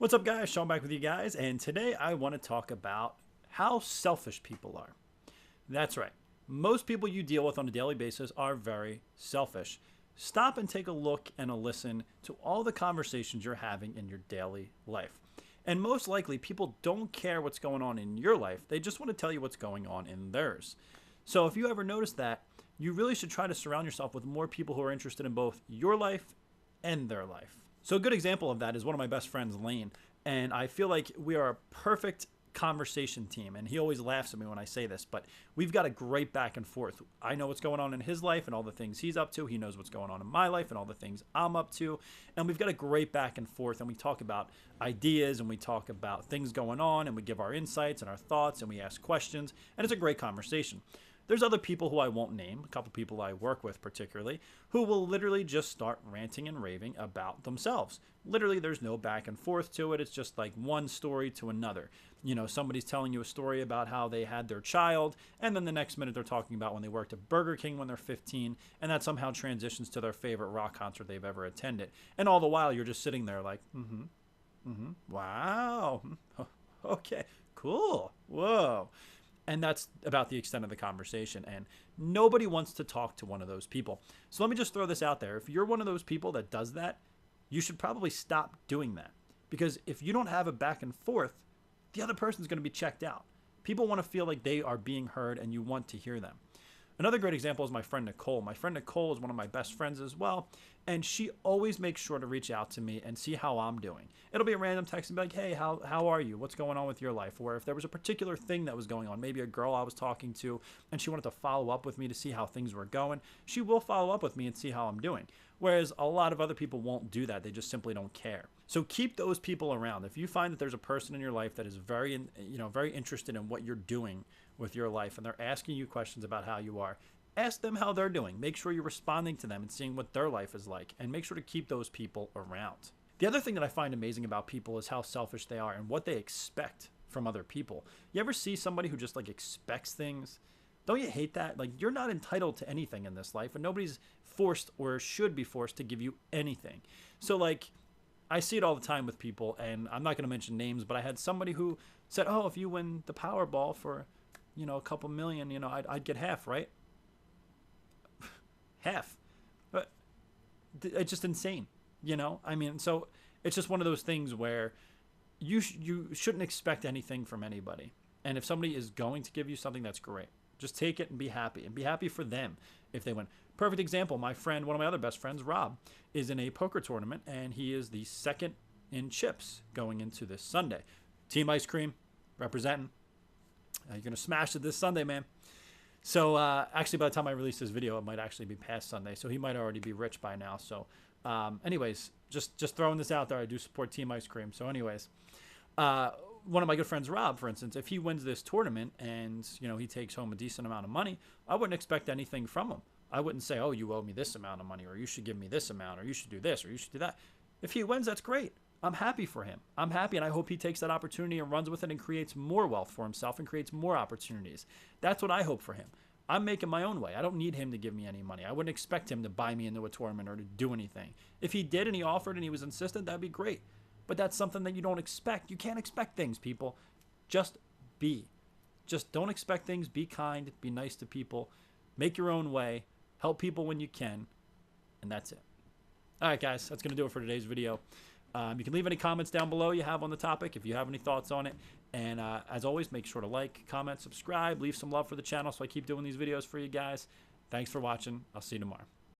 What's up, guys? Sean back with you guys, and today I want to talk about how selfish people are. That's right. Most people you deal with on a daily basis are very selfish. Stop and take a look and a listen to all the conversations you're having in your daily life. And most likely, people don't care what's going on in your life. They just want to tell you what's going on in theirs. So if you ever notice that, you really should try to surround yourself with more people who are interested in both your life and their life. So a good example of that is one of my best friends, Lane, and I feel like we are a perfect conversation team, and he always laughs at me when I say this, but we've got a great back and forth. I know what's going on in his life and all the things he's up to. He knows what's going on in my life and all the things I'm up to, and we've got a great back and forth, and we talk about ideas, and we talk about things going on, and we give our insights and our thoughts, and we ask questions, and it's a great conversation. There's other people who I won't name, a couple people I work with particularly, who will literally just start ranting and raving about themselves. Literally, there's no back and forth to it. It's just like one story to another. You know, somebody's telling you a story about how they had their child, and then the next minute they're talking about when they worked at Burger King when they're 15, and that somehow transitions to their favorite rock concert they've ever attended. And all the while, you're just sitting there like, wow, okay, cool, whoa. And that's about the extent of the conversation. And nobody wants to talk to one of those people. So let me just throw this out there. If you're one of those people that does that, you should probably stop doing that. Because if you don't have a back and forth, the other person's going to be checked out. People want to feel like they are being heard and you want to hear them. Another great example is my friend Nicole. My friend Nicole is one of my best friends as well, and she always makes sure to reach out to me and see how I'm doing. It'll be a random text and be like, hey, how are you? What's going on with your life? Or if there was a particular thing that was going on, maybe a girl I was talking to and she wanted to follow up with me to see how things were going, she will follow up with me and see how I'm doing. Whereas a lot of other people won't do that. They just simply don't care. So keep those people around. If you find that there's a person in your life that is very interested in what you're doing with your life and they're asking you questions about how you are, ask them how they're doing. Make sure you're responding to them and seeing what their life is like, and make sure to keep those people around. The other thing that I find amazing about people is how selfish they are and what they expect from other people. You ever see somebody who just like expects things? Don't you hate that? Like, you're not entitled to anything in this life, and nobody's forced or should be forced to give you anything. So like, I see it all the time with people, and I'm not going to mention names, but I had somebody who said, oh, if you win the Powerball for, a couple million, I'd get half, right? Half. But it's just insane, I mean, so it's just one of those things where you shouldn't expect anything from anybody. And if somebody is going to give you something, that's great. Just take it and be happy for them if they win. Perfect example, my friend, one of my other best friends, Rob, is in a poker tournament, and he is the second in chips going into this Sunday. Team Ice Cream, representing. You're going to smash it this Sunday, man. So actually, by the time I release this video, it might actually be past Sunday, so he might already be rich by now. So anyways, just throwing this out there, I do support Team Ice Cream. So anyways, one of my good friends, Rob, for instance, if he wins this tournament and, he takes home a decent amount of money, I wouldn't expect anything from him. I wouldn't say, oh, you owe me this amount of money, or you should give me this amount, or you should do this, or you should do that. If he wins, that's great. I'm happy for him. I'm happy, and I hope he takes that opportunity and runs with it and creates more wealth for himself and creates more opportunities. That's what I hope for him. I'm making my own way. I don't need him to give me any money. I wouldn't expect him to buy me into a tournament or to do anything. If he did and he offered and he was insistent, that'd be great. But that's something that you don't expect. You can't expect things, people. Just be. Just don't expect things. Be kind. Be nice to people. Make your own way. Help people when you can. And that's it. All right, guys. That's going to do it for today's video. You can leave any comments down below you have on the topic if you have any thoughts on it. And as always, make sure to like, comment, subscribe, leave some love for the channel so I keep doing these videos for you guys. Thanks for watching. I'll see you tomorrow.